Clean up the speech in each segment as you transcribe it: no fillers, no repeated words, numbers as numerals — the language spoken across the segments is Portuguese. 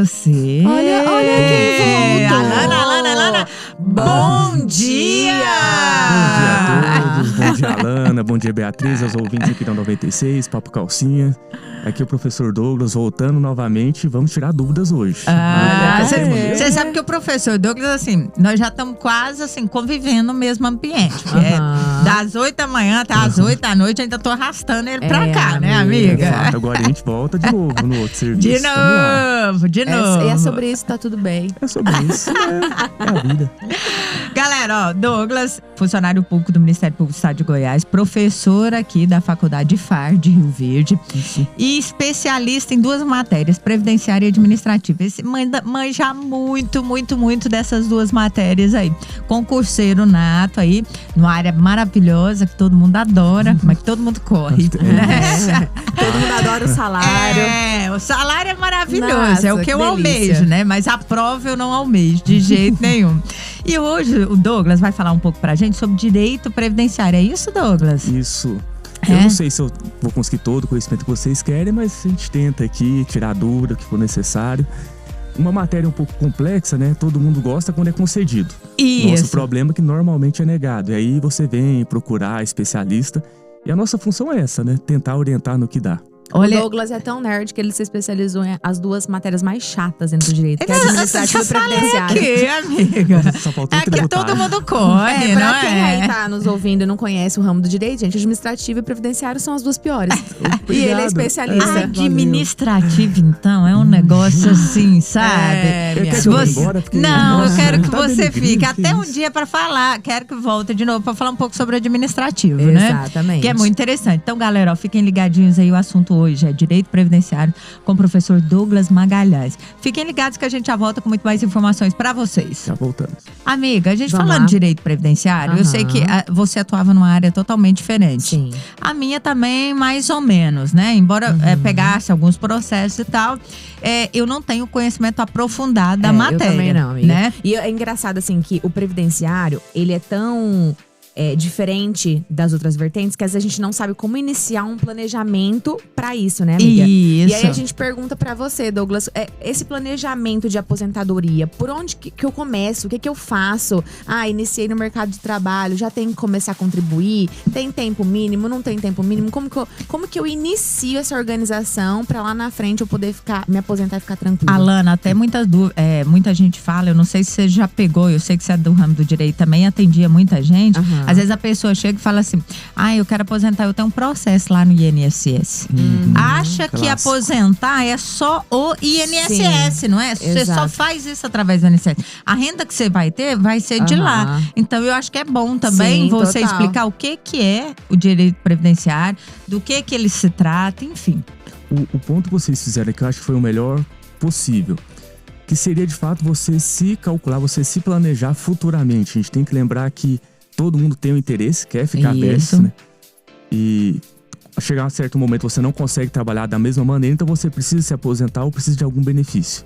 você. Olha quem voltou. Alana. Bom dia! Bom dia a todos, bom dia Alana, bom dia Beatriz, aos ouvintes aqui da 96, Papo Calcinha. Aqui é o professor Douglas voltando novamente, vamos tirar dúvidas hoje. Você sabe que o professor Douglas, assim, nós já estamos quase assim, convivendo no mesmo ambiente. Das 8 da manhã até as 8 da noite, ainda tô arrastando ele pra cá, né, amiga? Exato, agora a gente volta de novo no outro serviço. De novo. E é sobre isso, tá tudo bem. É sobre isso, é a vida. Galera, ó, Douglas, funcionário público do Ministério Público do Estado de Goiás, professor aqui da Faculdade FAR de Rio Verde e especialista em 2 matérias, previdenciária e administrativa. Esse manja muito dessas 2 matérias aí. Concurseiro nato aí, numa área maravilhosa que todo mundo adora, mas que todo mundo corre. Todo mundo adora o salário. O salário é maravilhoso, Nossa, é o que eu delícia. almejo, né? Mas a prova eu não almejo, de jeito nenhum. E hoje o Douglas vai falar um pouco pra gente sobre direito previdenciário. É isso, Douglas? Isso. Eu não sei se eu vou conseguir todo o conhecimento que vocês querem, mas a gente tenta aqui tirar a dúvida que for necessário. Uma matéria um pouco complexa, né? Todo mundo gosta quando é concedido. Isso. Nosso problema é que normalmente é negado. E aí você vem procurar especialista. E a nossa função é essa, né? Tentar orientar no que dá. O Douglas é tão nerd que ele se especializou em as 2 matérias mais chatas dentro do direito, que é administrativo e previdenciário. Que, amiga? Só faltou É que tributário. todo mundo corre, Pra não quem é? aí tá nos ouvindo e não conhece o ramo do direito, gente, administrativo e previdenciário são as 2 piores. E ele é especialista. Administrativo, então, é um negócio assim, sabe? minha quero Se que eu vá você- embora, porque, Não, eu nossa, quero que tá você denegrindo, fique que até um isso? dia pra falar. Quero que volte de novo pra falar um pouco sobre administrativo, né? Exatamente. Que é muito interessante. Então, galera, ó, fiquem ligadinhos aí. O assunto hoje é direito previdenciário com o professor Douglas Magalhães. Fiquem ligados que a gente já volta com muito mais informações pra vocês. Já voltamos. Amiga, a gente Vamos falando lá. de direito previdenciário, eu sei que você atuava numa área totalmente diferente. Sim. A minha também, mais ou menos, né? Embora pegasse alguns processos e tal, eu não tenho conhecimento aprofundado da matéria. Eu também não, amiga. Né? E é engraçado, assim, que o previdenciário, ele é tão diferente das outras vertentes que às vezes a gente não sabe como iniciar um planejamento pra isso, né, amiga? Isso. E aí a gente pergunta pra você, Douglas, esse planejamento de aposentadoria, por onde que eu começo? O que eu faço? Iniciei no mercado de trabalho, já tenho que começar a contribuir? Tem tempo mínimo? Não tem tempo mínimo? Como que eu inicio essa organização pra lá na frente eu poder me aposentar e ficar tranquila? Alana, até muita gente fala, eu não sei se você já pegou, eu sei que você é do ramo do direito também, atendia muita gente. Aham. Às vezes a pessoa chega e fala assim, eu quero aposentar, eu tenho um processo lá no INSS. Acha que clássico. aposentar é só o INSS, não é? Você só exato. faz isso através do INSS. A renda que você vai ter vai ser de lá. Aham. Então eu acho que é bom também Sim, você total. explicar o que é o direito previdenciário, do que ele se trata, enfim. O ponto que vocês fizeram aqui, eu acho que foi o melhor possível. Que seria, de fato, você se calcular, você se planejar futuramente. A gente tem que lembrar que todo mundo tem um interesse, quer ficar velho, Isso. né? E a chegar a um certo momento você não consegue trabalhar da mesma maneira, então você precisa se aposentar ou precisa de algum benefício.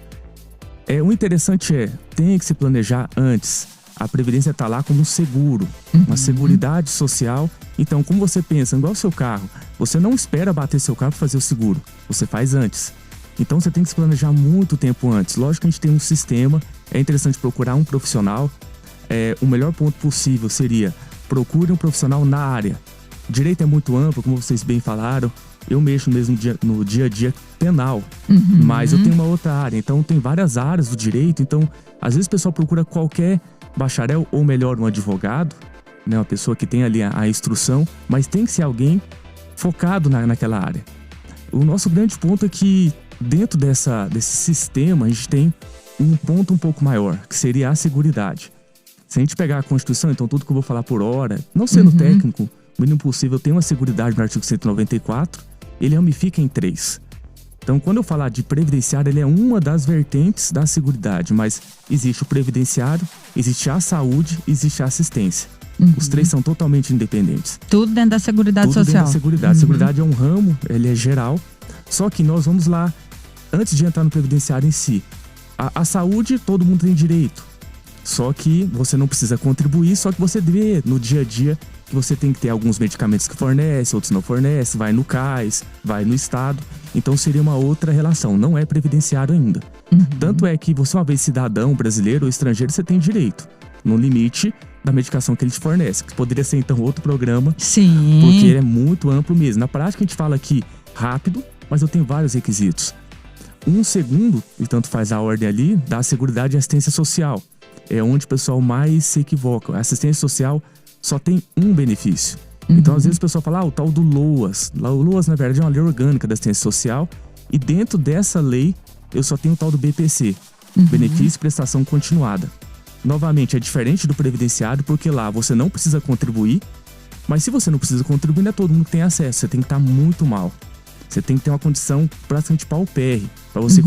O interessante tem que se planejar antes. A Previdência está lá como um seguro, uma seguridade social. Então, como você pensa, igual o seu carro, você não espera bater seu carro para fazer o seguro, você faz antes. Então, você tem que se planejar muito tempo antes. Lógico que a gente tem um sistema, é interessante procurar um profissional. O melhor ponto possível seria, procure um profissional na área. Direito é muito amplo, como vocês bem falaram. Eu mexo mesmo no dia a dia penal, mas eu tenho uma outra área. Então, tem várias áreas do direito. Então, às vezes o pessoal procura qualquer bacharel, ou melhor, um advogado, né, uma pessoa que tem ali a instrução, mas tem que ser alguém focado naquela área. O nosso grande ponto é que dentro desse sistema a gente tem um ponto um pouco maior, que seria a seguridade. Se a gente pegar a Constituição, então tudo que eu vou falar por hora, não sendo técnico, o mínimo possível, tem uma seguridade no artigo 194, ele ramifica em 3. Então, quando eu falar de previdenciário, ele é uma das vertentes da seguridade, mas existe o previdenciário, existe a saúde, existe a assistência. Os 3 são totalmente independentes. Tudo dentro da Seguridade Tudo Social. dentro da seguridade. Seguridade é um ramo, ele é geral. Só que nós vamos lá, antes de entrar no previdenciário em si. A saúde, todo mundo tem direito. Só que você não precisa contribuir, só que você vê no dia a dia que você tem que ter alguns medicamentos que fornece, outros não fornece, vai no CAIS, vai no Estado. Então seria uma outra relação, não é previdenciário ainda. Tanto é que você, uma vez cidadão brasileiro ou estrangeiro, você tem direito, no limite da medicação que ele te fornece, que poderia ser então outro programa, Sim. porque ele é muito amplo mesmo. Na prática a gente fala aqui rápido, mas eu tenho vários requisitos. Um segundo, e tanto faz a ordem ali, da Seguridade e Assistência Social. É onde o pessoal mais se equivoca. A assistência social só tem um benefício. Então, às vezes, o pessoal fala, o tal do LOAS. O LOAS, na verdade, é uma lei orgânica da assistência social. E dentro dessa lei, eu só tenho o tal do BPC. Benefício e Prestação Continuada. Novamente, é diferente do previdenciário, porque lá você não precisa contribuir. Mas se você não precisa contribuir, não é todo mundo que tem acesso. Você tem que estar muito mal. Você tem que ter uma condição praticamente paupérrima para você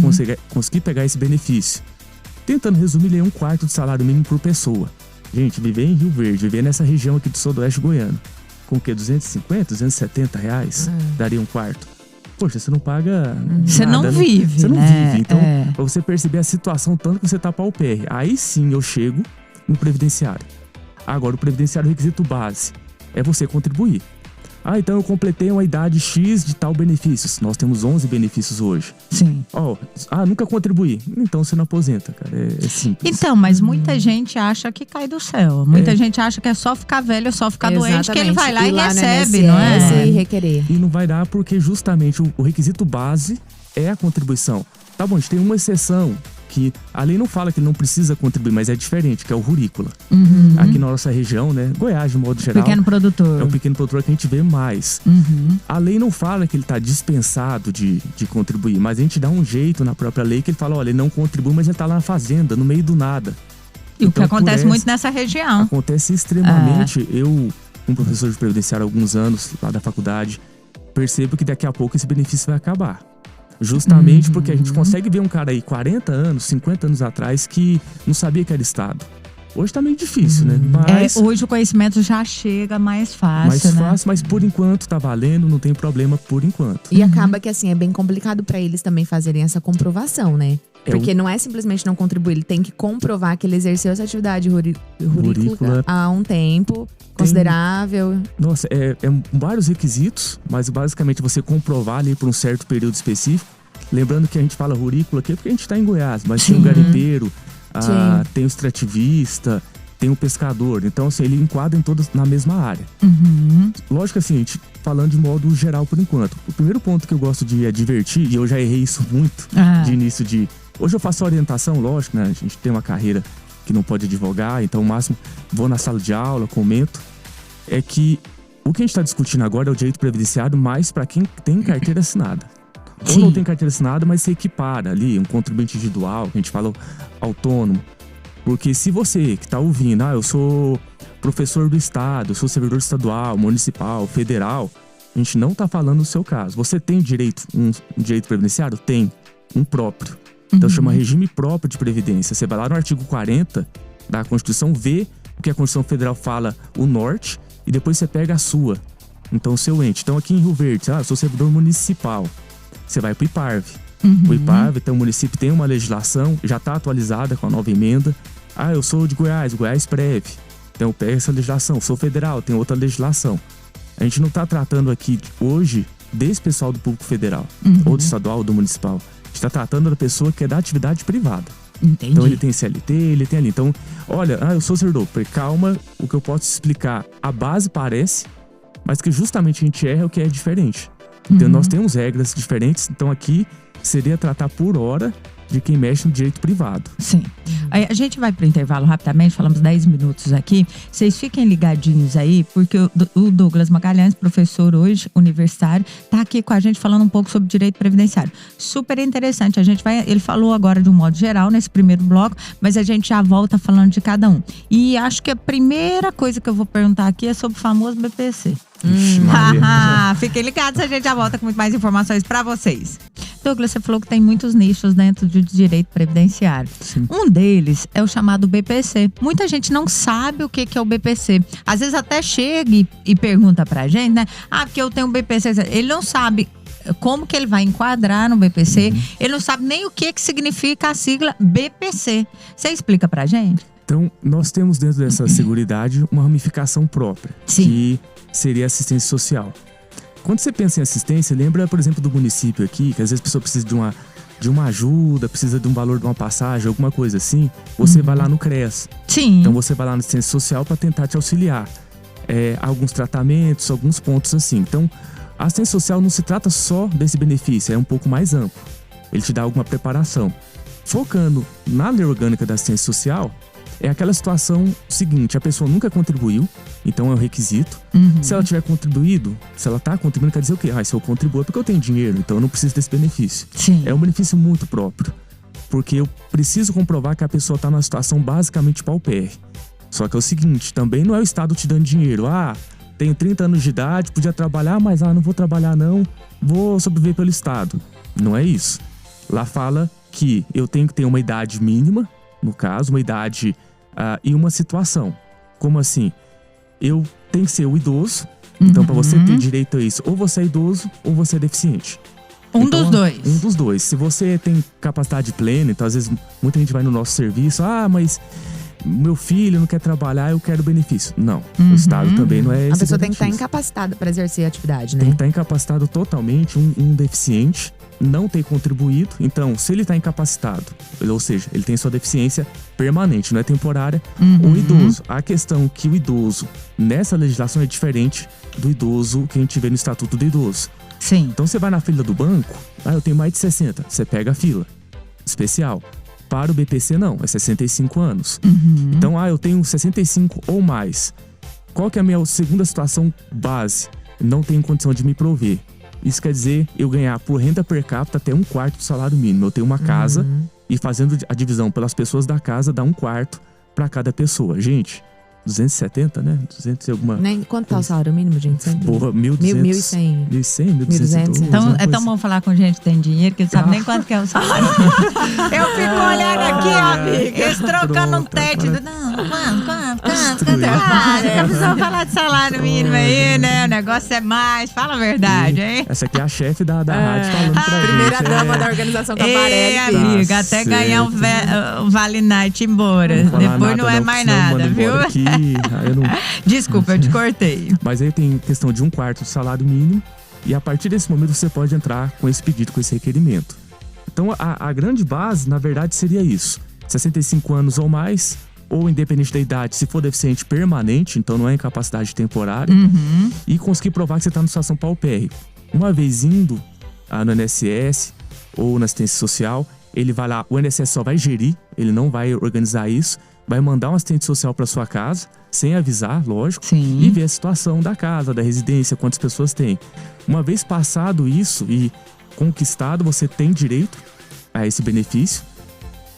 conseguir pegar esse benefício. Tentando resumir, ele é 1/4 do salário mínimo por pessoa. Gente, viver em Rio Verde, viver nessa região aqui do sudoeste goiano, com o quê? 250, 270 reais? Daria 1/4. Poxa, você não paga Você nada, não vive, Você não né? vive. Então, pra você perceber a situação tanto que você tá paupérrimo. Aí sim eu chego no previdenciário. Agora, o previdenciário, o requisito base é você contribuir. Então eu completei uma idade X de tal benefícios. Nós temos 11 benefícios hoje. Sim. Nunca contribuí. Então você não aposenta, cara. É simples. Então, mas muita gente acha que cai do céu. Muita gente acha que é só ficar velho, só ficar doente, que ele vai lá e recebe, não é? E requerer. E não vai dar porque justamente o requisito base é a contribuição. Tá bom, a gente tem uma exceção que a lei não fala que ele não precisa contribuir, mas é diferente, que é o rurícola. Aqui na nossa região, né? Goiás, de modo geral. Pequeno produtor. É um pequeno produtor que a gente vê mais. A lei não fala que ele está dispensado de contribuir, mas a gente dá um jeito na própria lei que ele fala, olha, ele não contribui, mas ele está lá na fazenda, no meio do nada. E o que acontece muito nessa região. Acontece extremamente. Eu, um professor de previdenciário há alguns anos, lá da faculdade, percebo que daqui a pouco esse benefício vai acabar. Justamente porque a gente consegue ver um cara aí 40 anos, 50 anos atrás que não sabia que era Estado. Hoje tá meio difícil, né? Mas hoje o conhecimento já chega mais fácil, mas por enquanto tá valendo, não tem problema por enquanto. E acaba que assim, é bem complicado pra eles também fazerem essa comprovação, né? Porque não é simplesmente não contribuir, ele tem que comprovar que ele exerceu essa atividade rurícola há um tempo considerável. Nossa, é vários requisitos, mas basicamente você comprovar ali por um certo período específico. Lembrando que a gente fala rurícola aqui porque a gente tá em Goiás, mas tem o garimpeiro, tem o extrativista, tem o pescador. Então, assim, ele enquadra em todas na mesma área. Lógico assim, a gente falando de modo geral por enquanto. O primeiro ponto que eu gosto de advertir, e eu já errei isso muito de início de... Hoje eu faço orientação, lógico, né? A gente tem uma carreira que não pode advogar, então o máximo vou na sala de aula, comento. É que o que a gente está discutindo agora é o direito previdenciário mais para quem tem carteira assinada. Ou não tem carteira assinada, mas se equipara ali, um contribuinte individual, que a gente fala autônomo. Porque se você que está ouvindo, eu sou professor do estado, eu sou servidor estadual, municipal, federal, a gente não está falando do seu caso. Você tem um direito previdenciário? Tem, um próprio. Então chama regime próprio de previdência. Você vai lá no artigo 40 da Constituição, vê o que a Constituição Federal fala, o norte, e depois você pega a sua. Então o seu ente. Então aqui em Rio Verde, eu sou servidor municipal. Você vai pro IPARV. O IPARV, então o município tem uma legislação, já está atualizada com a nova emenda. Eu sou de Goiás, Goiás Prev. Então eu pego essa legislação. Sou federal, tem outra legislação. A gente não está tratando aqui hoje desse pessoal do público federal, ou do estadual, ou do municipal. A gente está tratando da pessoa que é da atividade privada. Entendi. Então ele tem CLT, ele tem ali. Então, olha, eu sou servidor. Calma, o que eu posso explicar, a base parece, mas que justamente a gente erra o que é diferente. Então nós temos regras diferentes, então aqui seria tratar por hora de quem mexe no direito privado. Sim. Aí a gente vai pro intervalo rapidamente, falamos 10 minutos aqui. Vocês fiquem ligadinhos aí, porque o Douglas Magalhães, professor hoje, universitário, tá aqui com a gente falando um pouco sobre direito previdenciário. Super interessante. Ele falou agora de um modo geral nesse primeiro bloco, mas a gente já volta falando de cada um. E acho que a primeira coisa que eu vou perguntar aqui é sobre o famoso BPC. Fiquem ligados, a gente já volta com muito mais informações para vocês. Douglas, você falou que tem muitos nichos dentro do direito previdenciário. Sim. Um deles é o chamado BPC. Muita gente não sabe o que é o BPC. Às vezes até chega e pergunta pra gente, né? Porque eu tenho um BPC. Ele não sabe como que ele vai enquadrar no BPC. Ele não sabe nem o que significa a sigla BPC. Você explica pra gente? Então, nós temos dentro dessa seguridade uma ramificação própria, Sim. que seria assistência social. quando você pensa em assistência, lembra, por exemplo, do município aqui, que às vezes a pessoa precisa de uma ajuda, precisa de um valor de uma passagem, alguma coisa assim, você vai lá no CREAS. Sim. Então você vai lá na assistência social para tentar te auxiliar. Alguns tratamentos, alguns pontos assim. Então, a assistência social não se trata só desse benefício, é um pouco mais amplo. Ele te dá alguma preparação. Focando na lei orgânica da assistência social, é aquela situação seguinte: a pessoa nunca contribuiu, então é um requisito. Se ela tiver contribuído, se ela tá contribuindo, quer dizer o quê? Se eu contribuo é porque eu tenho dinheiro, então eu não preciso desse benefício. Sim. É um benefício muito próprio, porque eu preciso comprovar que a pessoa tá numa situação basicamente paupérrima. Só que é o seguinte, também não é o Estado te dando dinheiro. Tenho 30 anos de idade, podia trabalhar, mas não vou trabalhar não, vou sobreviver pelo Estado. Não é isso. Lá fala que eu tenho que ter uma idade mínima, no caso, uma idade e uma situação. Como assim? Eu tenho que ser o idoso. Então, para você ter direito a isso, ou você é idoso ou você é deficiente. Um dos dois. Um dos dois. Se você tem capacidade plena, então às vezes muita gente vai no nosso serviço, mas meu filho não quer trabalhar, eu quero benefício. Não, o Estado também não é esse A pessoa tem que benefício. estar incapacitada para exercer a atividade, né? Tem que estar incapacitado totalmente, um deficiente, não ter contribuído. Então, se ele está incapacitado, ou seja, ele tem sua deficiência permanente, não é temporária, o idoso. A questão que o idoso, nessa legislação, é diferente do idoso que a gente vê no Estatuto do Idoso. Sim. Então, você vai na fila do banco, eu tenho mais de 60, você pega a fila especial. Para o BPC, não, é 65 anos. Então, eu tenho 65 ou mais. Qual que é a minha segunda situação base? Não tenho condição de me prover. Isso quer dizer eu ganhar por renda per capita até 1/4 do salário mínimo. Eu tenho uma casa e fazendo a divisão pelas pessoas da casa dá 1/4 para cada pessoa. Gente, 270, né? 200 e alguma... Nem, quanto tá o salário mínimo, gente? Sempre? Porra, 1.200. 1.100. 1.200. É tão bom falar com gente que tem dinheiro que não sabe nem quanto que é o salário. Eu fico olhando aqui, amiga. Eles trocando um tete. Não, quanto? A pessoa falar de salário mínimo aí, né? O negócio é mais. Fala a verdade, hein? Essa aqui é a chefe da rádio falando pra gente. Primeira dama da organização Caparelli. Ei, amiga, até ganhar um Vale Night embora. Depois não é mais nada, viu? Desculpa, eu te cortei. Mas aí tem questão de 1/4 do salário mínimo. E a partir desse momento você pode entrar com esse pedido, com esse requerimento. Então a grande base, na verdade, seria isso: 65 anos ou mais, ou independente da idade, se for deficiente permanente, então não é incapacidade temporária, e conseguir provar que você está numa situação paupérrima. Uma vez indo no INSS ou na assistência social, ele vai lá, o INSS só vai gerir, ele não vai organizar isso, vai mandar um assistente social para sua casa, sem avisar, lógico, Sim. e ver a situação da casa, da residência, quantas pessoas tem. Uma vez passado isso e conquistado, você tem direito a esse benefício.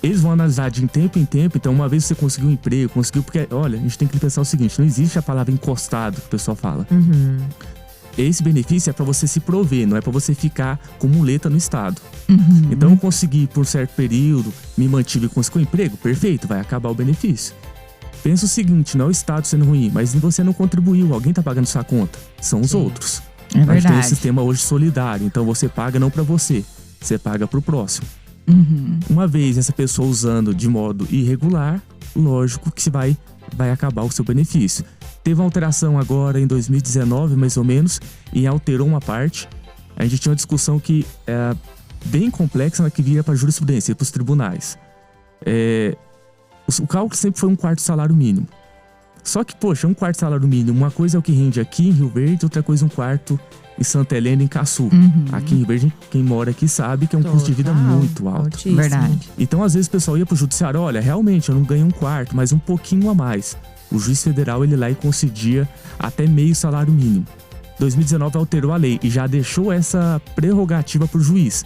Eles vão analisar de tempo em tempo. Então, uma vez você conseguiu um emprego, porque, olha, a gente tem que pensar o seguinte: não existe a palavra encostado que o pessoal fala. Esse benefício é para você se prover, não é para você ficar com muleta no Estado. Então, eu consegui por certo período, me mantive e consegui um emprego, perfeito, vai acabar o benefício. Pensa o seguinte: não é o Estado sendo ruim, mas você não contribuiu, alguém tá pagando sua conta, são os outros. É A gente tem um verdade. sistema hoje solidário, então você paga não para você paga para o próximo. Uma vez essa pessoa usando de modo irregular, lógico que vai acabar o seu benefício. Teve uma alteração agora em 2019, mais ou menos, e alterou uma parte. A gente tinha uma discussão que é bem complexa, mas que via para a jurisprudência, para os tribunais. O cálculo sempre foi 1/4 do salário mínimo. Só que, poxa, 1/4 do salário mínimo, uma coisa é o que rende aqui em Rio Verde, outra coisa 1/4 em Santa Helena, em Caçu. Aqui em Rio Verde, quem mora aqui sabe que é um custo de vida muito alto. Altíssimo. Verdade. Então, às vezes, o pessoal ia pro judiciário: olha, realmente, eu não ganho 1/4, mas um pouquinho a mais. O juiz federal, ele lá e concedia até meio salário mínimo. 2019 alterou a lei e já deixou essa prerrogativa pro juiz,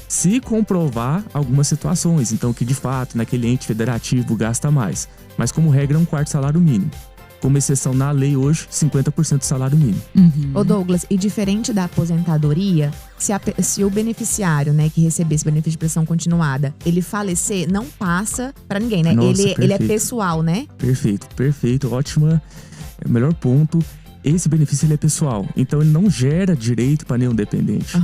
se comprovar algumas situações, então que de fato naquele ente federativo gasta mais. Mas como regra é 1/4 salário mínimo. Como exceção na lei hoje, 50% do salário mínimo. Ô Douglas, e diferente da aposentadoria, se o beneficiário, né, que receber esse benefício de prestação continuada, ele falecer, não passa pra ninguém, né? Nossa, ele é perfeito. pessoal, né? Perfeito, ótima, melhor ponto. Esse benefício ele é pessoal, então ele não gera direito para nenhum dependente.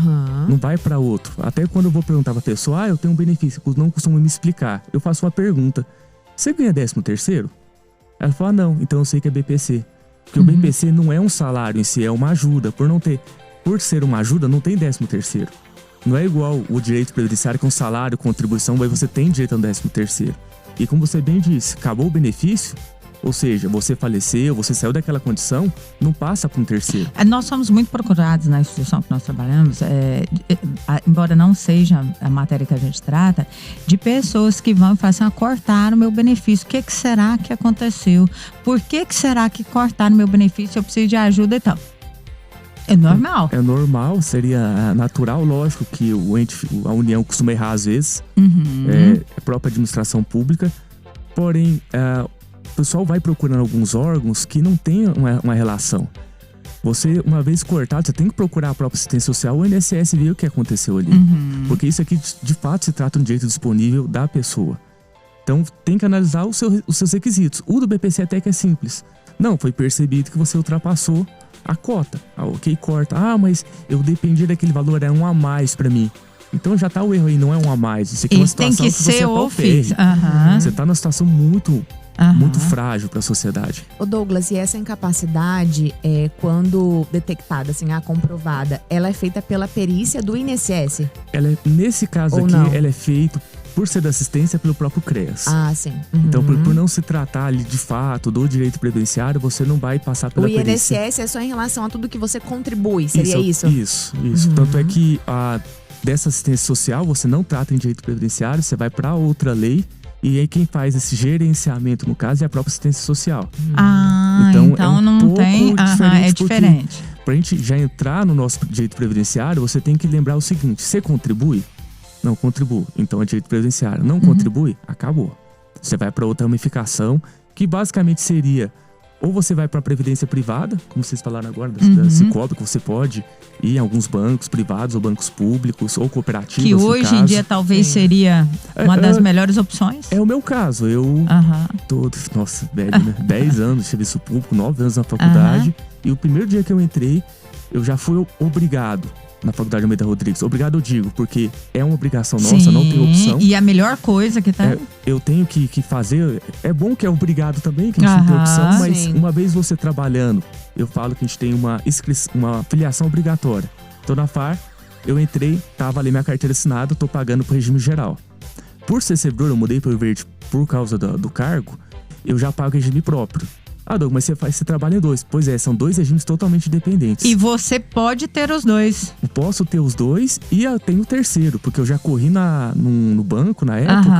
Não vai para outro. Até quando eu vou perguntar pra pessoa: eu tenho um benefício, não costuma me explicar. Eu faço uma pergunta: você ganha 13º? Ela fala: não, então eu sei que é BPC. Porque o BPC não é um salário em si, é uma ajuda. Por não ter por ser uma ajuda, não tem 13º. Não é igual o direito previdenciário com salário, contribuição, aí você tem direito ao 13º. E como você bem disse, acabou o benefício, ou seja, você faleceu, você saiu daquela condição, não passa para um terceiro. Nós somos muito procurados na instituição que nós trabalhamos, embora não seja a matéria que a gente trata, de pessoas que vão e falam assim, cortaram o meu benefício. O que será que aconteceu? Por que será que cortaram o meu benefício? Eu preciso de ajuda e tal. É normal. É normal, seria natural, lógico que a União costuma errar às vezes, a própria administração pública, porém, o pessoal vai procurando alguns órgãos que não tem uma relação. Você, uma vez cortado, você tem que procurar a própria assistência social, o INSS ver o que aconteceu ali. Porque isso aqui, de fato, se trata de um direito disponível da pessoa. Então, tem que analisar os seus requisitos. O do BPC até que é simples. Não, foi percebido que você ultrapassou a cota. Ok, corta. Mas eu dependi daquele valor, era um a mais pra mim. Então já tá o erro aí, não é um a mais. Isso aqui é uma situação tem que ser ou fixo. Você tá numa situação muito frágil para a sociedade. Ô Douglas, e essa incapacidade, quando detectada, assim, comprovada, ela é feita pela perícia do INSS? Nesse caso aqui, ela é feita, por ser da assistência, pelo próprio CREAS. Sim. Então, por não se tratar ali de fato do direito previdenciário, você não vai passar pela perícia. O INSS é só em relação a tudo que você contribui, seria isso? Isso. Tanto é que dessa assistência social, você não trata em direito previdenciário, você vai para outra lei. E aí quem faz esse gerenciamento, no caso, é a própria assistência social. Então é um não pouco tem. É diferente. Pra gente já entrar no nosso direito previdenciário, você tem que lembrar o seguinte: você contribui? Não contribui. Então é direito previdenciário. Não contribui? Acabou. Você vai para outra ramificação, que basicamente seria: ou você vai para a previdência privada, como vocês falaram agora, da Cicobi, que você pode ir em alguns bancos privados ou bancos públicos ou cooperativas. Que hoje em dia talvez seria uma das melhores opções. É o meu caso. Eu nossa, velho, né? 10 anos de serviço público, 9 anos na faculdade. E o primeiro dia que eu entrei, eu já fui obrigado na Faculdade Almeida Rodrigues. Obrigado, eu digo, porque é uma obrigação nossa, não tem opção. E a melhor coisa que tá... eu tenho que fazer. É bom que é obrigado também, que a gente não tem opção, mas uma vez você trabalhando, eu falo que a gente tem uma filiação obrigatória. Então, na FAR, eu entrei, tava ali minha carteira assinada, tô pagando pro regime geral. Por ser servidor, eu mudei pro Rio Verde por causa do cargo, eu já pago regime próprio. Douglas, mas você trabalha em dois. Pois é, são dois regimes totalmente independentes. E você pode ter os dois. Eu posso ter os dois e eu tenho o terceiro, porque eu já corri no banco na época,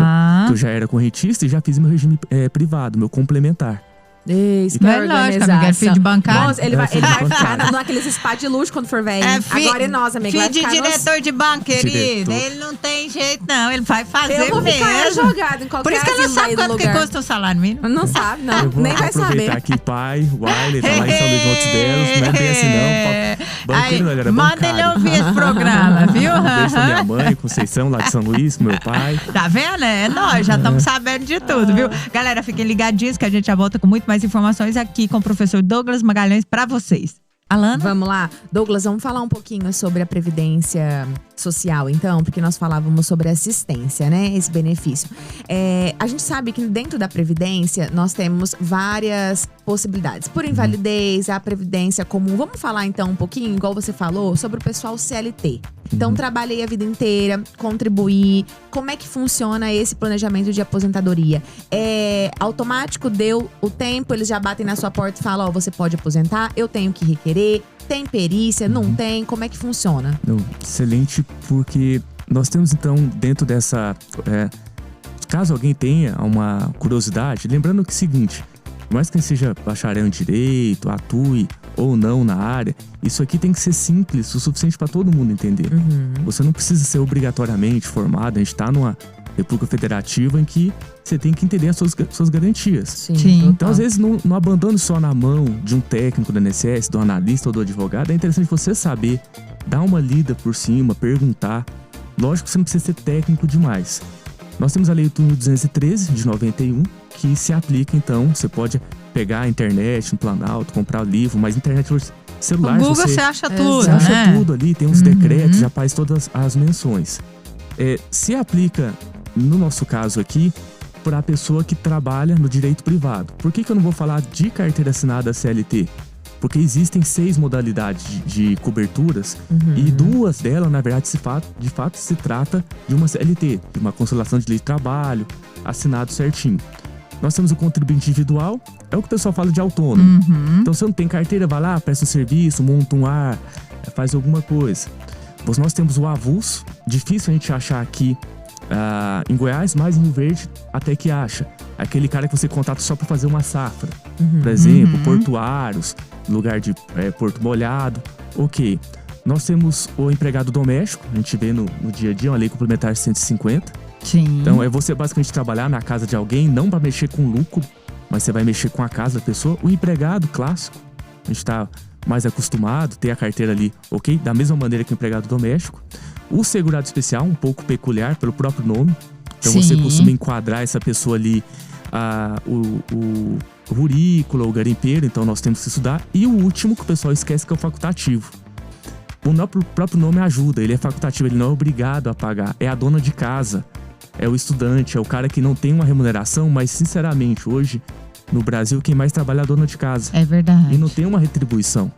que eu já era correntista e já fiz meu regime privado, meu complementar. Isso, não é lógico, amiga, é filho de bancário. Nossa, ele vai ficar naqueles spa de luxo quando for velho. Agora é nós, amiga. Filho de diretor de banco, querido. Ele não tem jeito, não. Ele vai fazer mesmo. Eu vou ficar jogado em qualquer Por isso que ela não sabe quanto que custa o salário mínimo. Não sabe, não. Nem vai saber. Aproveitar aqui, pai, o Wiley, tá lá em São Luís Montes Delos. Não é bem assim, não. Banqueiro, galera, manda ele ouvir esse programa, viu? Um beijo pra minha mãe, Conceição, lá de São Luís, meu pai. Tá vendo? Nós já estamos sabendo de tudo, viu? Galera, fiquem ligadinhos que a gente já volta com muito mais informações aqui com o professor Douglas Magalhães para vocês. Alana? Vamos lá. Douglas, vamos falar um pouquinho sobre a Previdência Social, então, porque nós falávamos sobre assistência, né? Esse benefício. A gente sabe que dentro da Previdência nós temos várias possibilidades. Por invalidez, a Previdência comum. Vamos falar então um pouquinho, igual você falou, sobre o pessoal CLT. Então, trabalhei a vida inteira, contribuí. Como é que funciona esse planejamento de aposentadoria? É automático, deu o tempo, eles já batem na sua porta e falam, você pode aposentar, eu tenho que requerer, tem perícia, não tem, como é que funciona? Excelente, porque nós temos então dentro dessa... caso alguém tenha uma curiosidade, lembrando que é o seguinte, por mais que seja bacharel em direito, atue ou não na área, isso aqui tem que ser simples o suficiente para todo mundo entender. Você não precisa ser obrigatoriamente formado, a gente está numa república federativa em que você tem que entender as suas garantias. Sim. Então, às vezes, não abandone só na mão de um técnico do INSS, do analista ou do advogado. É interessante você saber, dar uma lida por cima, perguntar. Lógico que você não precisa ser técnico demais. Nós temos a Lei 8.213, de 91, que se aplica, então, você pode pegar a internet no Planalto, comprar livro, mas internet hoje, celular... No Google você acha tudo, Você acha tudo ali, tem uns decretos, já faz todas as menções. Se aplica, no nosso caso aqui, para a pessoa que trabalha no direito privado. Por que eu não vou falar de carteira assinada CLT? Porque existem 6 modalidades de coberturas e 2 delas, na verdade, de fato se trata de uma CLT, de uma conciliação de lei de trabalho, assinado certinho. Nós temos o contribuinte individual, é o que o pessoal fala de autônomo. Então, você não tem carteira, vai lá, presta um serviço, monta um ar, faz alguma coisa. Nós temos o avulso, difícil a gente achar aqui em Goiás, mas em Rio Verde até que acha. Aquele cara que você contrata só para fazer uma safra. Por exemplo, portuários, lugar de porto molhado. Ok. Nós temos o empregado doméstico, a gente vê no dia a dia, uma lei complementar 150. Sim. Então é você basicamente trabalhar na casa de alguém, não para mexer com lucro, mas você vai mexer com a casa da pessoa. O empregado clássico, a gente está mais acostumado, ter a carteira ali, ok? Da mesma maneira que o empregado doméstico. O segurado especial, um pouco peculiar pelo próprio nome. Então você costuma enquadrar essa pessoa ali, o rurícola, o garimpeiro, então nós temos que estudar. E o último que o pessoal esquece, que é o facultativo. O próprio nome ajuda, ele é facultativo, ele não é obrigado a pagar. É a dona de casa, é o estudante, é o cara que não tem uma remuneração, mas sinceramente hoje no Brasil quem mais trabalha é a dona de casa. É verdade. E não tem uma retribuição.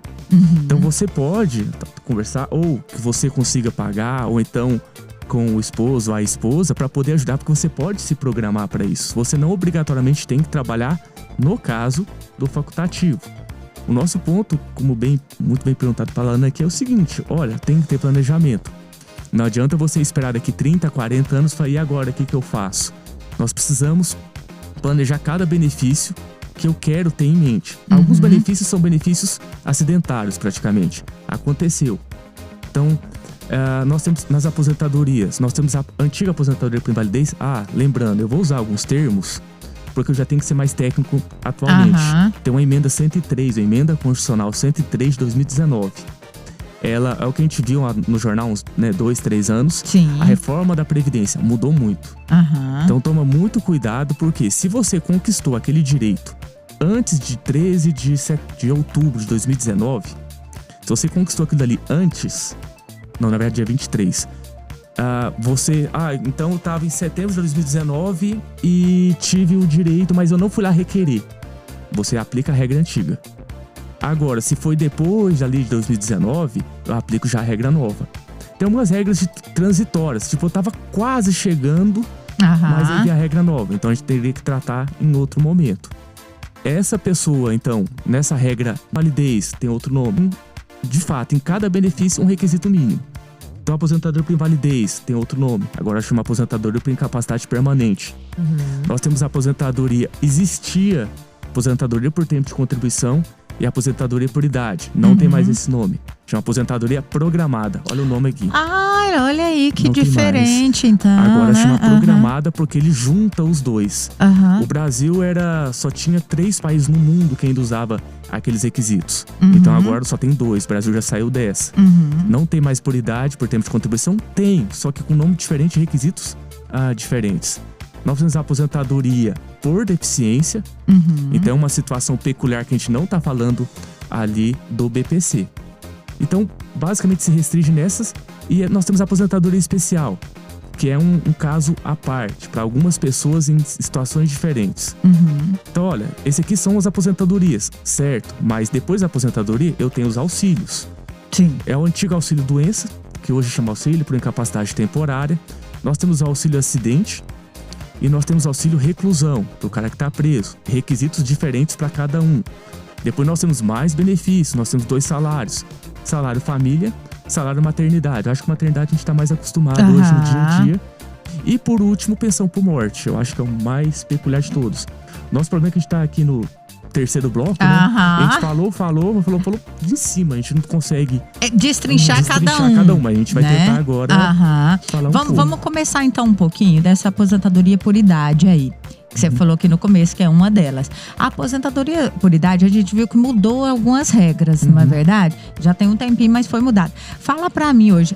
Então você pode conversar, ou que você consiga pagar, ou então com o esposo ou a esposa, para poder ajudar, porque você pode se programar para isso. Você não obrigatoriamente tem que trabalhar no caso do facultativo. O nosso ponto, como muito bem perguntado pela Ana aqui, é o seguinte: olha, tem que ter planejamento. Não adianta você esperar daqui 30, 40 anos e falar, e agora, o que eu faço? Nós precisamos planejar cada benefício que eu quero ter em mente. Alguns benefícios são benefícios acidentários, praticamente. Aconteceu. Então, nós temos nas aposentadorias, nós temos a antiga aposentadoria por invalidez. Lembrando, eu vou usar alguns termos, porque eu já tenho que ser mais técnico atualmente. Tem uma emenda 103, a emenda constitucional 103 de 2019. Ela é o que a gente viu no jornal uns 2, 3 anos. Sim. A reforma da Previdência mudou muito. Então toma muito cuidado, porque se você conquistou aquele direito antes de 13 de outubro de 2019, se você conquistou aquilo ali antes, não, na verdade dia 23, então eu tava em setembro de 2019 e tive o direito, mas eu não fui lá requerer. Você aplica a regra antiga. Agora, se foi depois ali de 2019, eu aplico já a regra nova. Tem algumas regras transitórias, tipo, eu tava quase chegando, mas aí vem a regra nova. Então a gente teria que tratar em outro momento. Essa pessoa, então, nessa regra validez, tem outro nome. De fato, em cada benefício, um requisito mínimo. Então, aposentadoria por invalidez tem outro nome. Agora chama aposentadoria por incapacidade permanente. Nós temos a aposentadoria, existia aposentadoria por tempo de contribuição e aposentadoria por idade. Não tem mais esse nome. Chama aposentadoria programada. Olha o nome aqui. Olha aí, que não diferente, então. Agora chama programada porque ele junta os dois. O Brasil só tinha 3 países no mundo que ainda usava aqueles requisitos. Então agora só tem 2. O Brasil já saiu dessa. Não tem mais por idade, por tempo de contribuição? Tem, só que com nome diferente e requisitos diferentes. Nós temos a aposentadoria por deficiência. Então é uma situação peculiar que a gente não está falando ali do BPC. Então, basicamente se restringe nessas. E nós temos a aposentadoria especial, que é um caso à parte, para algumas pessoas em situações diferentes. Então, olha, esse aqui são as aposentadorias, certo? Mas depois da aposentadoria, eu tenho os auxílios. Sim. É o antigo auxílio doença, que hoje chama auxílio por incapacidade temporária. Nós temos o auxílio acidente. E nós temos auxílio reclusão, para o cara que está preso. Requisitos diferentes para cada um. Depois nós temos mais benefícios, nós temos 2 salários. Salário família, salário maternidade. Eu acho que maternidade a gente está mais acostumado hoje no dia a dia. E por último, pensão por morte. Eu acho que é o mais peculiar de todos. Nosso problema é que a gente está aqui no terceiro bloco, né? A gente falou de cima. A gente não consegue destrinchar cada um. A gente vai tentar agora falar pouco. Vamos começar então um pouquinho dessa aposentadoria por idade aí. Que você falou aqui no começo, que é uma delas. A aposentadoria por idade, a gente viu que mudou algumas regras, não é verdade? Já tem um tempinho, mas foi mudado. Fala pra mim hoje,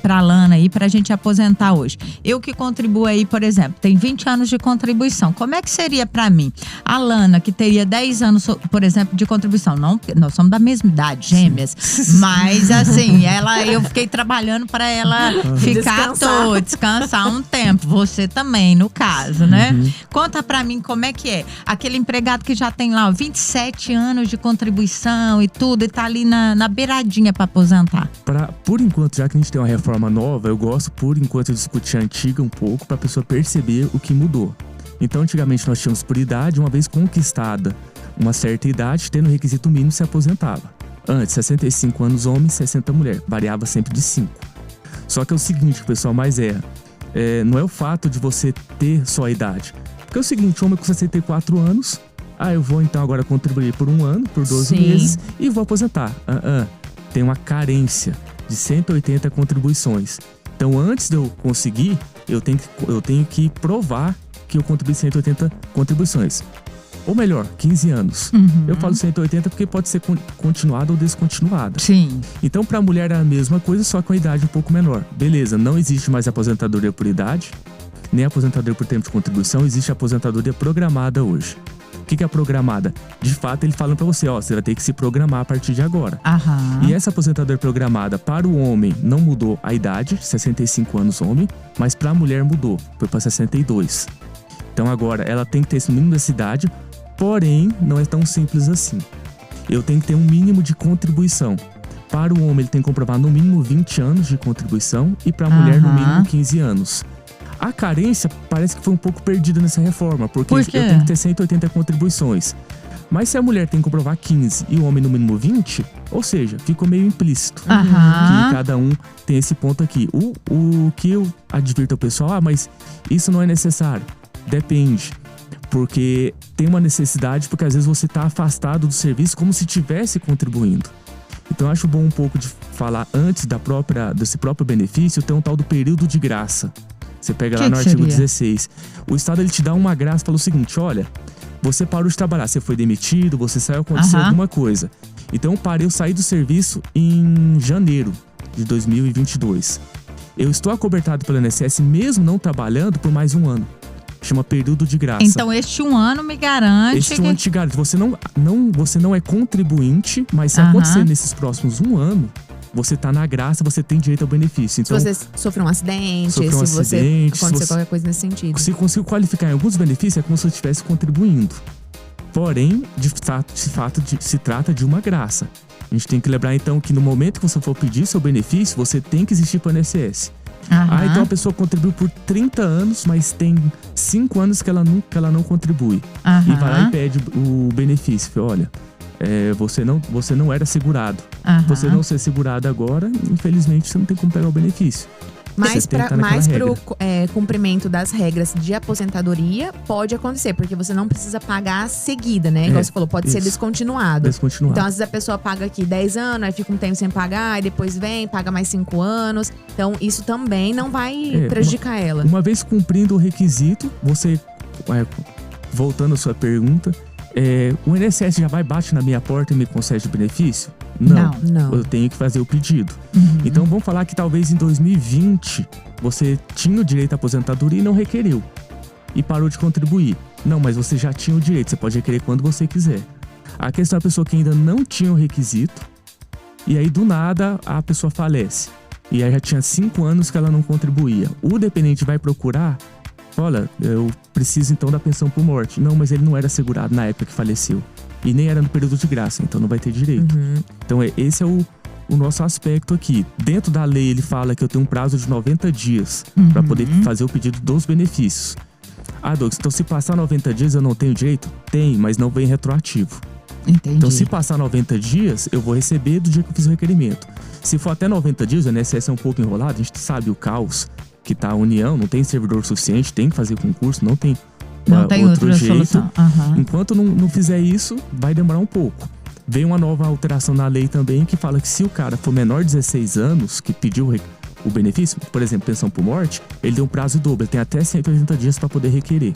pra Lana aí, pra gente aposentar hoje. Eu que contribuo aí, por exemplo, tem 20 anos de contribuição. Como é que seria pra mim? A Lana, que teria 10 anos, por exemplo, de contribuição. Não, nós somos da mesma idade, gêmeas. Mas assim, eu fiquei trabalhando pra ela ficar descansar um tempo. Você também, no caso, né? Conta pra mim como é que é. Aquele empregado que já tem lá 27 anos de contribuição e tudo, e tá ali na beiradinha pra aposentar. Por enquanto, já que a gente tem uma reforma nova, eu gosto, por enquanto, de discutir a antiga um pouco pra pessoa perceber o que mudou. Então, antigamente nós tínhamos por idade, uma vez conquistada uma certa idade, tendo o requisito mínimo, se aposentava. Antes, 65 anos homem, 60 mulher. Variava sempre de 5. Só que é o seguinte, o pessoal mais não é o fato de você ter só a idade. Porque é o seguinte, homem com 64 anos, eu vou então agora contribuir por 1 ano, por 12 meses e vou aposentar. Tem uma carência de 180 contribuições. Então, antes de eu conseguir, eu tenho que provar que eu contribuí 180 contribuições. Ou melhor, 15 anos. Eu falo 180 porque pode ser continuada ou descontinuada. Sim. Então, para a mulher é a mesma coisa, só com a idade um pouco menor. Beleza, não existe mais aposentadoria por idade, nem aposentadoria por tempo de contribuição, existe aposentadoria programada hoje. O que é programada? De fato, ele fala para você, você vai ter que se programar a partir de agora. E essa aposentadoria programada para o homem não mudou a idade, 65 anos homem, mas para a mulher mudou, foi para 62. Então agora, ela tem que ter esse mínimo dessa idade, porém, não é tão simples assim. Eu tenho que ter um mínimo de contribuição. Para o homem, ele tem que comprovar no mínimo 20 anos de contribuição e para a mulher, no mínimo 15 anos. A carência parece que foi um pouco perdida nessa reforma, porque eu tenho que ter 180 contribuições. Mas se a mulher tem que comprovar 15 e o homem no mínimo 20, ou seja, ficou meio implícito. Que cada um tem esse ponto aqui. O que eu advirto ao pessoal, mas isso não é necessário. Depende. Porque tem uma necessidade, porque às vezes você está afastado do serviço como se estivesse contribuindo. Então eu acho bom um pouco de falar antes desse próprio benefício, tem um tal do período de graça. Você pega lá no artigo 16. O Estado ele te dá uma graça, fala o seguinte, olha, você parou de trabalhar, você foi demitido, você saiu, aconteceu alguma coisa. Então eu saí do serviço em janeiro de 2022. Eu estou acobertado pelo INSS mesmo não trabalhando por mais 1 ano. Chama período de graça. Então este 1 ano me garante. Este 1 ano te garante. Você não é contribuinte, mas se acontecer nesses próximos 1 ano, você tá na graça, você tem direito ao benefício. Então, se você sofreu um acidente, se acontecer qualquer coisa nesse sentido. Se conseguir qualificar em alguns benefícios, é como se você estivesse contribuindo. Porém, de fato, se trata de uma graça. A gente tem que lembrar então que no momento que você for pedir seu benefício, você tem que existir para o INSS. Então a pessoa contribuiu por 30 anos, mas tem 5 anos que ela não contribui. E vai lá e pede o benefício. Olha, você não era segurado. Você não ser segurado agora, infelizmente você não tem como pegar o benefício. Mas pro cumprimento das regras de aposentadoria pode acontecer, porque você não precisa pagar seguida, né? Igual você falou, pode ser descontinuado. Então, às vezes a pessoa paga aqui 10 anos, aí fica um tempo sem pagar, e depois vem, paga mais 5 anos. Então, isso também não vai prejudicar ela. Uma vez cumprindo o requisito, você, voltando à sua pergunta, o INSS já vai, bate na minha porta e me concede o benefício? Não. Eu tenho que fazer o pedido. Então vamos falar que talvez em 2020 você tinha o direito à aposentadoria e não requeriu. E parou de contribuir. Não, mas você já tinha o direito, você pode requerer quando você quiser. A questão é a pessoa que ainda não tinha o requisito, e aí do nada a pessoa falece. E aí já tinha 5 anos que ela não contribuía. O dependente vai procurar, olha, eu preciso então da pensão por morte. Não, mas ele não era segurado na época que faleceu. E nem era no período de graça, então não vai ter direito. Então esse é o nosso aspecto aqui. Dentro da lei ele fala que eu tenho um prazo de 90 dias para poder fazer o pedido dos benefícios. Douglas, então se passar 90 dias eu não tenho direito? Tem, mas não vem retroativo. Entendi. Então se passar 90 dias, eu vou receber do dia que eu fiz o requerimento. Se for até 90 dias, o INSS é um pouco enrolado, a gente sabe o caos que tá a União, não tem servidor suficiente, tem que fazer concurso, não tem outro jeito. Solução. Enquanto não fizer isso, vai demorar um pouco. Vem uma nova alteração na lei também que fala que se o cara for menor de 16 anos, que pediu o benefício, por exemplo, pensão por morte, ele tem um prazo dobro, ele tem até 180 dias para poder requerer.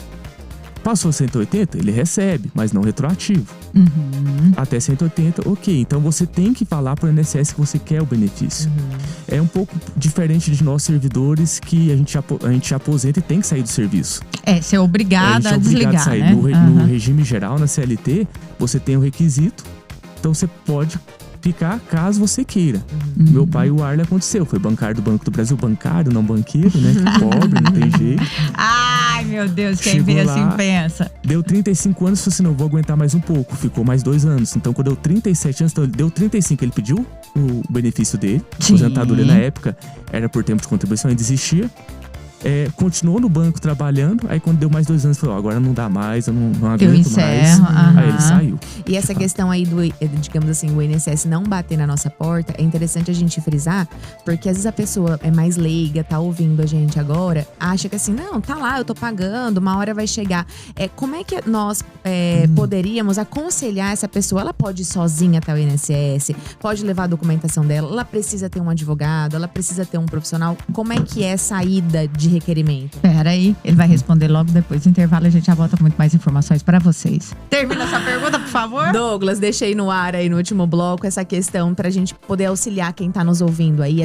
Passou 180, ele recebe, mas não retroativo. Até 180, ok. Então você tem que falar para o INSS que você quer o benefício. É um pouco diferente de nós servidores que a gente aposenta e tem que sair do serviço. Ser obrigada a desligar, a sair. né? No regime geral, na CLT, você tem o requisito, então você pode ficar caso você queira. Meu pai, o Arley, aconteceu. Foi bancário do Banco do Brasil, bancário, não banqueiro, né? Que pobre, não tem jeito. Ai, meu Deus, quem Chegou vê lá, assim pensa. Deu 35 anos, falou assim, não, vou aguentar mais um pouco. Ficou mais 2 anos. Então, quando deu 37 anos, então ele deu 35, ele pediu o benefício dele. Sim. Aposentadoria na época era por tempo de contribuição, ele desistia. Continuou no banco trabalhando, aí quando deu mais 2 anos, falou, agora não dá mais, eu não aguento Eu encerro, mais. Aí ele saiu. E essa questão aí do, digamos assim, o INSS não bater na nossa porta, é interessante a gente frisar, porque às vezes a pessoa é mais leiga, tá ouvindo a gente agora, acha que assim, não, tá lá, eu tô pagando, uma hora vai chegar. Como é que nós poderíamos aconselhar essa pessoa? Ela pode ir sozinha até o INSS, pode levar a documentação dela, ela precisa ter um advogado, ela precisa ter um profissional. Como é que é a saída de requerimento? Pera aí, ele vai responder logo depois do intervalo. A gente já volta com muito mais informações pra vocês. Termina essa pergunta, por favor. Douglas, deixei no ar aí no último bloco essa questão pra gente poder auxiliar quem tá nos ouvindo aí.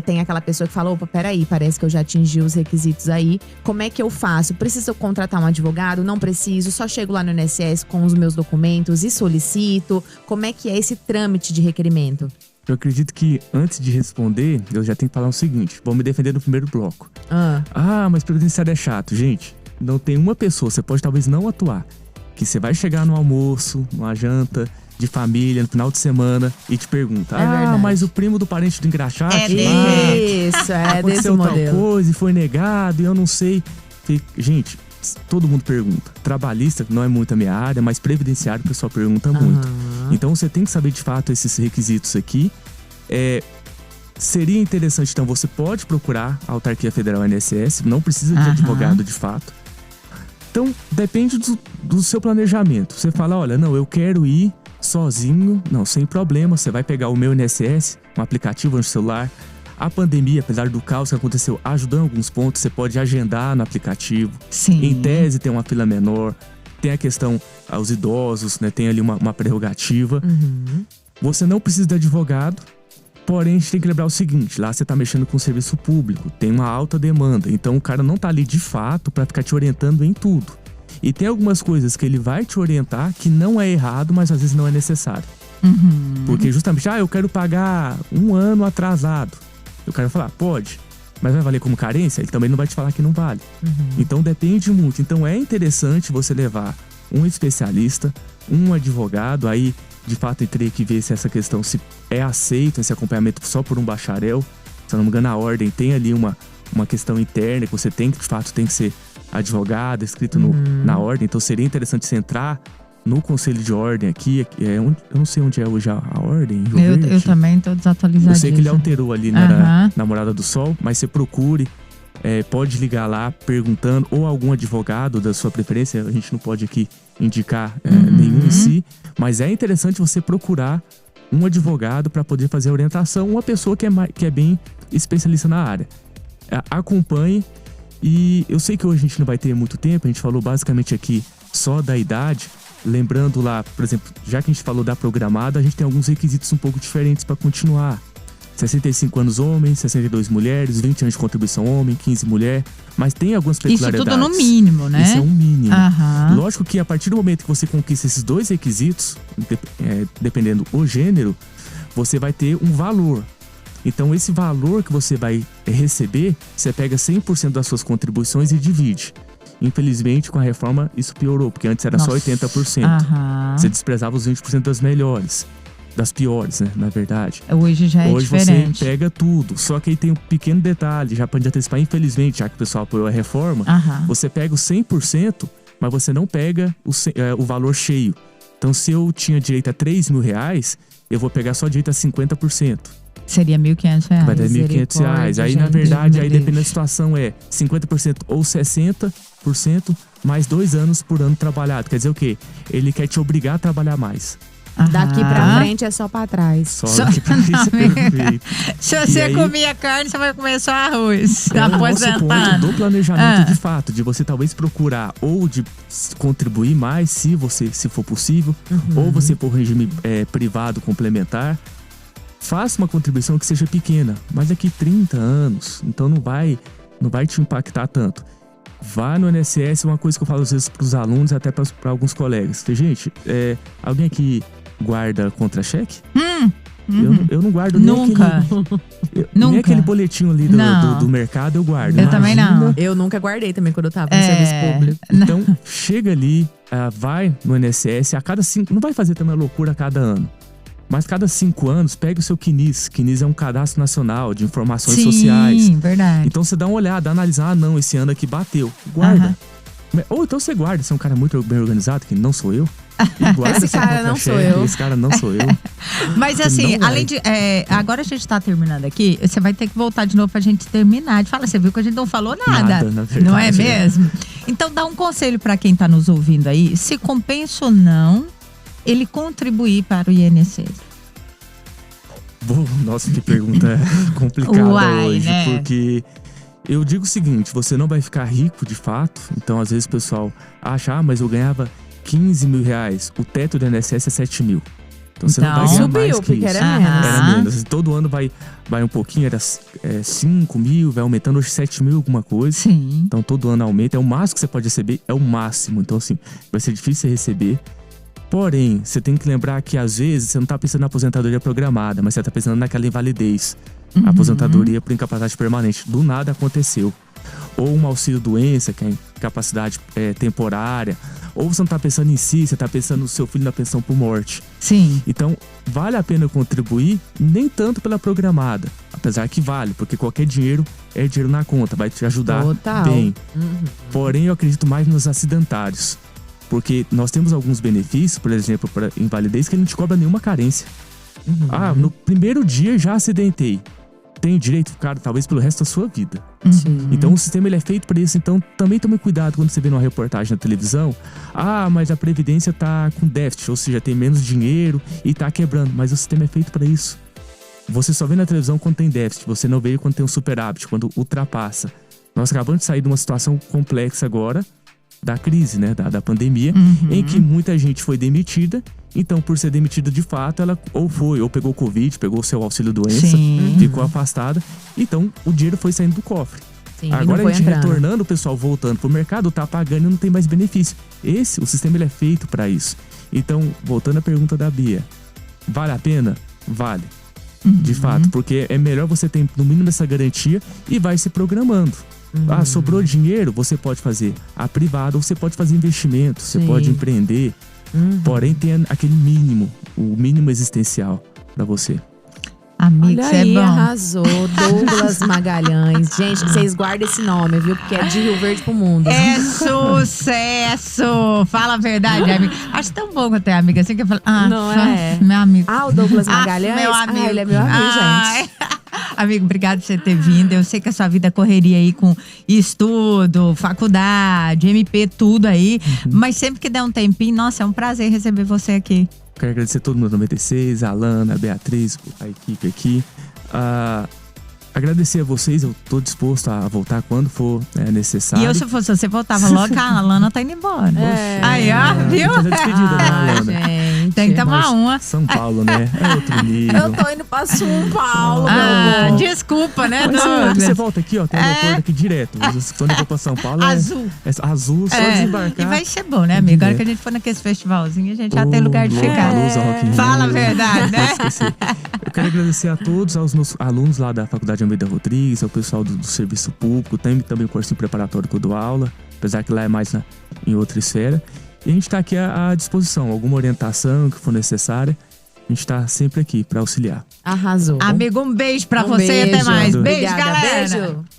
Tem aquela pessoa que fala, opa, peraí, parece que eu já atingi os requisitos aí. Como é que eu faço? Preciso contratar um advogado? Não preciso? Só chego lá no INSS com os meus documentos e solicito? Como é que é esse trâmite de requerimento? Eu acredito que antes de responder, eu já tenho que falar o seguinte, vou me defender no primeiro bloco. Mas previdenciário é chato. Gente, não tem uma pessoa, você pode talvez não atuar, que você vai chegar no almoço, numa janta de família, no final de semana, e te pergunta, mas o primo do parente do engraxate Isso, é desse aconteceu tal modelo. coisa e foi negado, e eu não sei. Gente, todo mundo pergunta. Trabalhista não é muito a minha área, mas previdenciário o pessoal pergunta muito. Então você tem que saber de fato esses requisitos aqui. Seria interessante, então, você pode procurar a Autarquia Federal INSS, não precisa de advogado de fato. Então, depende do seu planejamento. Você fala, olha, não, eu quero ir sozinho, não, sem problema, você vai pegar o meu INSS, um aplicativo no celular. A pandemia, apesar do caos que aconteceu, ajudou em alguns pontos, você pode agendar no aplicativo. Sim. Em tese tem uma fila menor, tem a questão aos idosos, né, tem ali uma prerrogativa. Você não precisa de advogado, porém a gente tem que lembrar o seguinte, lá você tá mexendo com o serviço público, tem uma alta demanda, então o cara não tá ali de fato para ficar te orientando em tudo. E tem algumas coisas que ele vai te orientar que não é errado, mas às vezes não é necessário. Porque justamente, eu quero pagar 1 ano atrasado. O cara vai falar, pode, mas vai valer como carência? Ele também não vai te falar que não vale. Então depende muito. Então é interessante você levar um especialista, um advogado, aí de fato eu teria que ver se essa questão se é aceito, esse acompanhamento só por um bacharel. Se eu não me engano, a ordem tem ali uma questão interna que você tem que, de fato, tem que ser advogado, escrito na ordem. Então seria interessante você entrar no conselho de ordem aqui, eu não sei onde é hoje a ordem. Eu também tô desatualizadíssima. Eu sei que ele alterou ali na Morada do Sol, mas você procure, pode ligar lá perguntando, ou algum advogado da sua preferência, a gente não pode aqui indicar nenhum em si, mas é interessante você procurar um advogado para poder fazer a orientação, uma pessoa que é bem especialista na área. Acompanhe, e eu sei que hoje a gente não vai ter muito tempo, a gente falou basicamente aqui só da idade. Lembrando lá, por exemplo, já que a gente falou da programada, a gente tem alguns requisitos um pouco diferentes para continuar. 65 anos homens, 62 mulheres, 20 anos de contribuição homem, 15 mulher. Mas tem algumas peculiaridades. Isso tudo no mínimo, né? Isso é um mínimo. Lógico que a partir do momento que você conquista esses 2 requisitos, dependendo do gênero, você vai ter um valor. Então esse valor que você vai receber, você pega 100% das suas contribuições e divide. Infelizmente, com a reforma, isso piorou, porque antes era só 80%. Você desprezava os 20% das melhores, das piores, né, na verdade. Hoje já é diferente. Hoje você pega tudo, só que aí tem um pequeno detalhe, já pode antecipar, infelizmente, já que o pessoal apoiou a reforma, você pega o 100%, mas você não pega o valor cheio. Então, se eu tinha direito a R$3.000, eu vou pegar só direito a 50%. Seria R$1.500. Vai dar R$1.500. Aí, na verdade, aí dependendo da situação, 50% ou 60%, mais 2 anos por ano trabalhado. Quer dizer o quê? Ele quer te obrigar a trabalhar mais. Daqui pra frente é só pra trás. Só daqui pra frente, perfeito. Se você comia carne, você vai comer só arroz. É o nosso ponto do planejamento de fato, de você talvez procurar ou de contribuir mais, se for possível, ou você for regime privado complementar. Faça uma contribuição que seja pequena, mas daqui 30 anos, então não vai te impactar tanto. Vá no INSS, uma coisa que eu falo às vezes para os alunos, até para alguns colegas. Gente, alguém aqui guarda contra-cheque? Uhum. Eu não guardo Nunca. nem aquele boletinho ali do mercado eu guardo. Eu também não. Eu nunca guardei também quando eu tava no serviço público. Então, chega ali, vai no INSS, a cada 5... Não vai fazer também a loucura a cada ano. Mas cada 5 anos, pega o seu CNIS. CNIS é um cadastro nacional de informações sociais. Sim, verdade. Então você dá uma olhada, analisar, não, esse ano aqui bateu. Guarda. Ou então você guarda, você é um cara muito bem organizado, que não sou eu. E guarda Esse seu cara não contra-cheque, sou eu. Esse cara não sou eu. Mas assim, Não além de. Agora a gente tá terminando aqui, você vai ter que voltar de novo pra gente terminar. Fala, você viu que a gente não falou nada. Na verdade, Não é mesmo? Então dá um conselho pra quem tá nos ouvindo aí, se compensa ou não ele contribuir para o INSS. Nossa, que pergunta complicada hoje, né? Porque eu digo o seguinte, você não vai ficar rico de fato. Então às vezes o pessoal acha, mas eu ganhava 15 mil reais, o teto do INSS é 7 mil. Então você não vai ganhar subiu, mais que porque isso. era menos. Era menos. Todo ano vai um pouquinho, era 5 mil, vai aumentando, hoje 7 mil alguma coisa. Sim. Então todo ano aumenta, é o máximo que você pode receber, é o máximo. Então assim, vai ser difícil você receber. Porém, você tem que lembrar que às vezes você não tá pensando na aposentadoria programada, mas você tá pensando naquela invalidez. A aposentadoria por incapacidade permanente. Do nada aconteceu. Ou um auxílio-doença, que é incapacidade temporária. Ou você não tá pensando em si, você tá pensando no seu filho na pensão por morte. Sim. Então, vale a pena contribuir, nem tanto pela programada. Apesar que vale, porque qualquer dinheiro é dinheiro na conta, vai te ajudar bem. Porém, eu acredito mais nos acidentários. Porque nós temos alguns benefícios, por exemplo, para invalidez, que ele não te cobra nenhuma carência. No primeiro dia já acidentei. Tem direito, cara, talvez pelo resto da sua vida. Então o sistema ele é feito para isso. Então também tome cuidado quando você vê numa reportagem na televisão. Mas a Previdência tá com déficit, ou seja, tem menos dinheiro e tá quebrando. Mas o sistema é feito para isso. Você só vê na televisão quando tem déficit, você não vê quando tem um superávit, quando ultrapassa. Nós acabamos de sair de uma situação complexa agora, da crise, né, da pandemia, em que muita gente foi demitida. Então, por ser demitida de fato, ela ou pegou Covid, pegou o seu auxílio-doença, ficou afastada. Então, o dinheiro foi saindo do cofre. Sim, agora a gente entrando. retornando, o pessoal voltando pro mercado, tá pagando e não tem mais benefício. O sistema ele é feito para isso. Então, voltando à pergunta da Bia, vale a pena? Vale. De fato, porque é melhor você ter no mínimo essa garantia e vai se programando. Sobrou dinheiro, você pode fazer a privada ou você pode fazer investimento, você pode empreender. Porém, tem aquele mínimo, o mínimo existencial para você. Amigo, Olha você aí, é bom. arrasou. Douglas Magalhães. Gente, vocês guardem esse nome, viu? Porque é de Rio Verde pro mundo. É sucesso! Fala a verdade, amiga. Acho tão bom quando tem amiga assim que eu falo. Não é? Meu amigo. O Douglas Magalhães? Meu amigo. Ele é meu amigo, gente. Amigo, obrigado por você ter vindo. Eu sei que a sua vida é correria aí com estudo, faculdade, MP, tudo aí. Mas sempre que der um tempinho, nossa, é um prazer receber você aqui. Quero agradecer a todo mundo do 96, a Alana, a Beatriz, a equipe aqui. Agradecer a vocês, eu tô disposto a voltar quando for necessário. E eu, se fosse você, voltava logo, que a Alana tá indo embora. Aí, ó, viu? Fazer a despedida da Alana. Gente. Tem que tomar uma. São Paulo, né? É outro nível. Eu tô indo pra São Paulo, meu amor. Desculpa, né, Mas Douglas? você volta aqui, ó, tem um aeroporto aqui direto. Quando eu for pra São Paulo, Azul. é azul, só desembarcar. E vai ser bom, né, amigo? Agora que a gente for naquele festivalzinho, a gente já tem lugar de ficar. Fala a verdade, né? Eu quero agradecer a todos, aos meus alunos lá da Faculdade Almeida Rodrigues, ao pessoal do serviço público, tem também o cursinho preparatório que eu dou aula, apesar que lá é mais em outra esfera. E a gente está aqui à disposição, alguma orientação que for necessária, a gente está sempre aqui para auxiliar. Arrasou. Amigo, um beijo pra Um você e até beijo. mais. Beijo, Obrigada, galera. beijo.